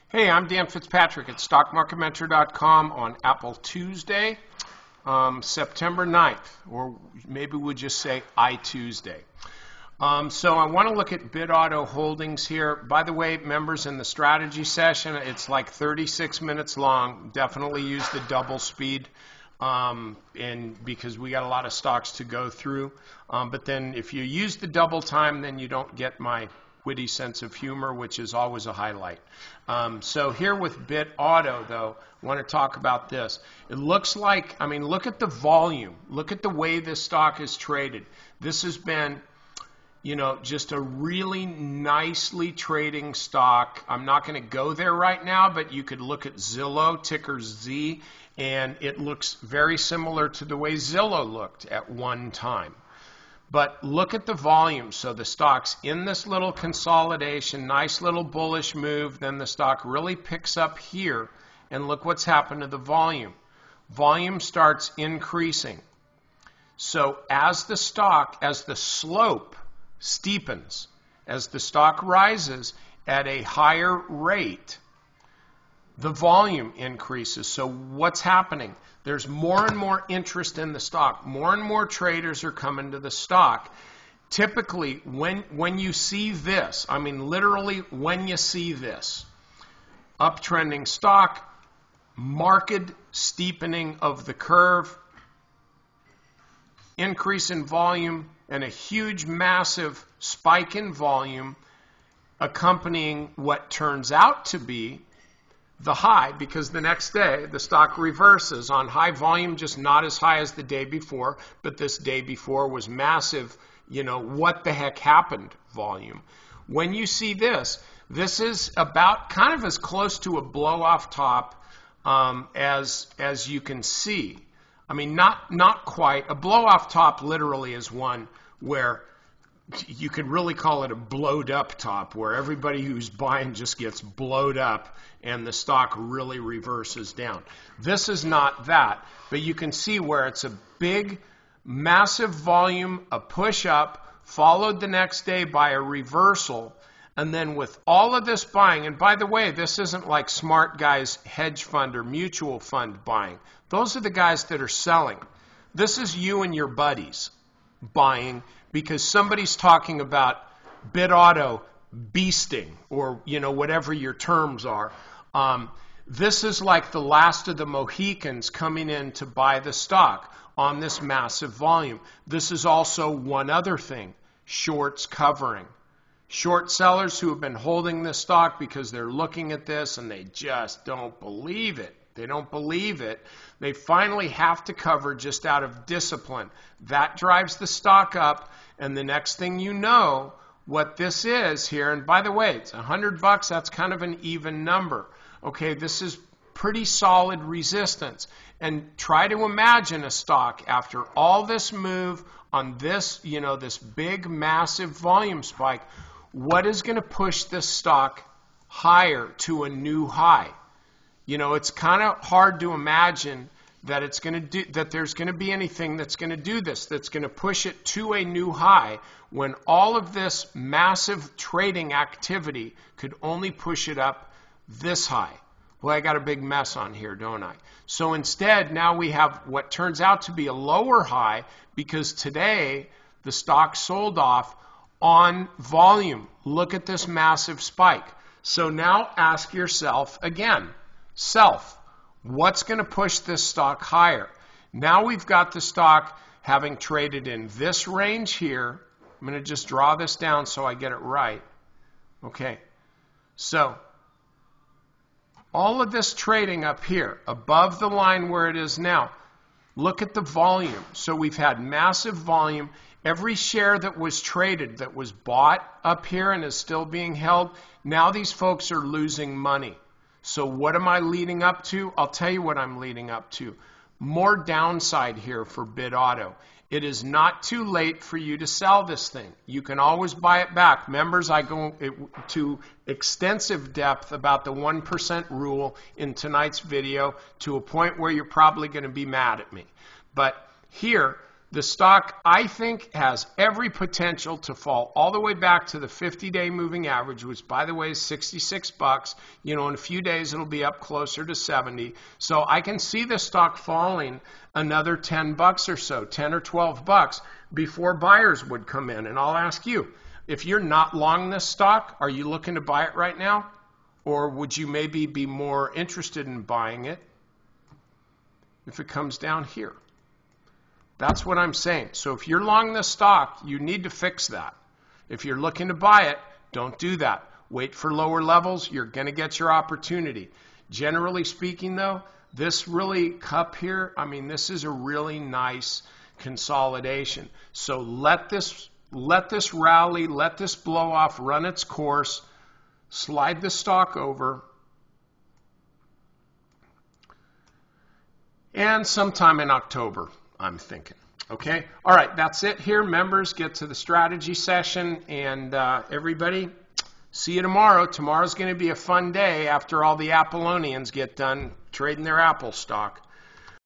Hey, I'm Dan Fitzpatrick at StockMarketMentor.com on Apple Tuesday, September 9th, or maybe we'll just say iTuesday. So I want to look at Bitauto Holdings here. By the way, members, in the strategy session, it's like 36 minutes long. Definitely use the double speed because we got a lot of stocks to go through. But then if you use the double time, then you don't get my witty sense of humor, which is always a highlight. So here with Bitauto, though, I want to talk about this. It looks like, I mean, look at the volume. Look at the way this stock is traded. This has been, you know, just a really nicely trading stock. I'm not going to go there right now, but you could look at Zillow, ticker Z, and it looks very similar to the way Zillow looked at one time. But look at the volume. So the stock's in this little consolidation, nice little bullish move. Then the stock really picks up here. And look what's happened to the volume. Volume starts increasing. So as the slope steepens, as the stock rises at a higher rate, the volume increases. So what's happening? There's more and more interest in the stock. More and more traders are coming to the stock. Typically, when you see this, I mean literally when you see this, uptrending stock, marked steepening of the curve, increase in volume, and a huge, massive spike in volume accompanying what turns out to be the high, because the next day the stock reverses on high volume, just not as high as the day before, but this day before was massive, you know, what the heck happened volume. When you see this, this is about kind of as close to a blow off top as you can see. I mean, not quite. A blow off top literally is one where you could really call it a blowed up top, where everybody who's buying just gets blowed up and the stock really reverses down. This is not that, but you can see where it's a big, massive volume, a push up, followed the next day by a reversal. And then with all of this buying, and by the way, this isn't like smart guys, hedge fund or mutual fund buying. Those are the guys that are selling. This is you and your buddies buying because somebody's talking about Bitauto beasting, or, you know, whatever your terms are. This is like the last of the Mohicans coming in to buy the stock on this massive volume. This is also one other thing, shorts covering. Short sellers who have been holding this stock because they're looking at this and they just don't believe it. They don't believe it. They finally have to cover just out of discipline. That drives the stock up, and the next thing you know, what this is here, and by the way, it's $100, that's kind of an even number. Okay, this is pretty solid resistance. And try to imagine a stock after all this move on this, you know, this big, massive volume spike. What is going to push this stock higher to a new high? You know, it's kind of hard to imagine that it's going to do that. There's going to be anything that's going to do this, that's going to push it to a new high, when all of this massive trading activity could only push it up this high. Well, I got a big mess on here, don't I? So instead, now we have what turns out to be a lower high, because today the stock sold off on volume. Look at this massive spike. So now ask yourself again, what's going to push this stock higher? Now we've got the stock having traded in this range here. I'm going to just draw this down so I get it right. Okay, so all of this trading up here above the line where it is now, look at the volume. So we've had massive volume. Every share that was traded, that was bought up here and is still being held, now these folks are losing money. So what am I leading up to? I'll tell you what I'm leading up to. More downside here for Bitauto. It is not too late for you to sell this thing. You can always buy it back. Members, I go to extensive depth about the 1% rule in tonight's video, to a point where you're probably going to be mad at me. But here, The stock, I think, has every potential to fall all the way back to the 50-day moving average, which, by the way, is 66 bucks. You know, in a few days, it'll be up closer to 70. So I can see the stock falling another 10 bucks or so, 10 or 12 bucks, before buyers would come in. And I'll ask you, if you're not long this stock, are you looking to buy it right now? Or would you maybe be more interested in buying it if it comes down here? That's what I'm saying. So if you're long this stock, you need to fix that. If you're looking to buy it, don't do that. Wait for lower levels. You're going to get your opportunity. Generally speaking, though, this really cup here, I mean, this is a really nice consolidation. So let this rally, let this blow off, run its course, slide the stock over, and sometime in October, I'm thinking. Okay? All right, that's it here. Members, get to the strategy session, and everybody, see you tomorrow. Tomorrow's going to be a fun day after all the Appleonians get done trading their Apple stock.